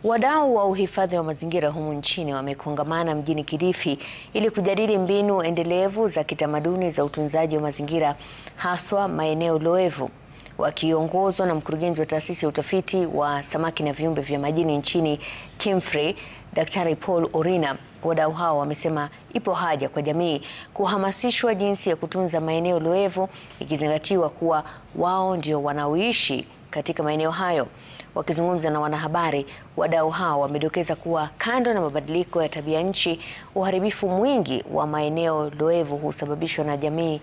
Wadau wa uhifadhi wa mazingira humu nchini wamekongamana mjini Kilifi ili kujadili mbinu endelevu za kitamaduni za utunzaji wa mazingira haswa maeneo loevu. Wakiongozwa na mkurugenzi wa taasisi ya utafiti wa samaki na viumbe vya majini nchini KIMFRI, Daktari Paul Orina, wadau hao wamesema ipo haja kwa jamii kuhamasishwa jinsi ya kutunza maeneo loevu ikizingatiwa kuwa wao ndio wanaoishi katika maeneo hayo. Wakizungumza na wanahabari, wadau hao wamedokeza kuwa kando na mabadiliko ya tabia nchi, uharibifu mwingi wa maeneo loevu husababishwa na jamii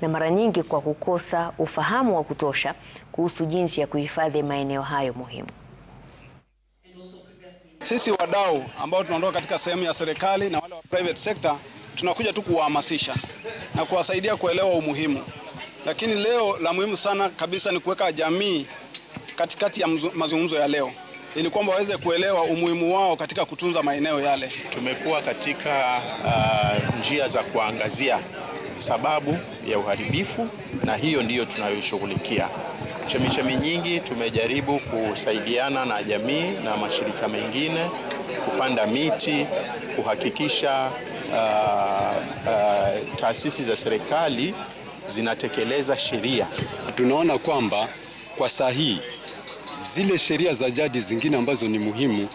na mara nyingi kwa kukosa ufahamu wa kutosha kuhusu jinsi ya kuhifadhi maeneo hayo muhimu. Sisi wadau ambao tunaondoka katika sehemu ya serikali na wale wa private sector tunakuja tu kuwahamasisha na kuwasaidia kuelewa umuhimu. Lakini leo la muhimu sana kabisa ni kuweka jamii katikati ya mazungumzo ya leo ili kwamba waweze kuelewa umuhimu wao katika kutunza maeneo yale. Tumekuwa katika njia za kuangazia sababu ya uharibifu na hiyo ndiyo tunayoshughulikia. Chemichemi nyingi tumejaribu kusaidiana na jamii na mashirika mengine kupanda miti, kuhakikisha taasisi za serikali zinatekeleza sheria. Tunaona kwamba kwa sahihi zile sheria za jadi zingine ambazo ni muhimu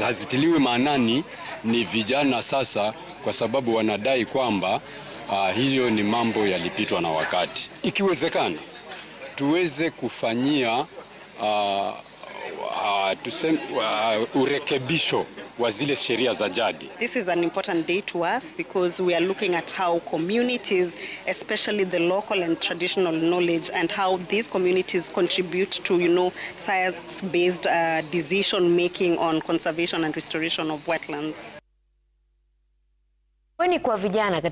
hazitiliwi maanani ni vijana sasa, kwa sababu wanadai kwamba hiyo ni mambo yalipitwa na wakati. Ikiwezekana tuweze kufanyia urekebisho wa zile sheria za jadi. This is an important day to us because we are looking at how communities, especially the local and traditional knowledge, and how these communities contribute to, science-based decision making on conservation and restoration of wetlands. Kwa vijana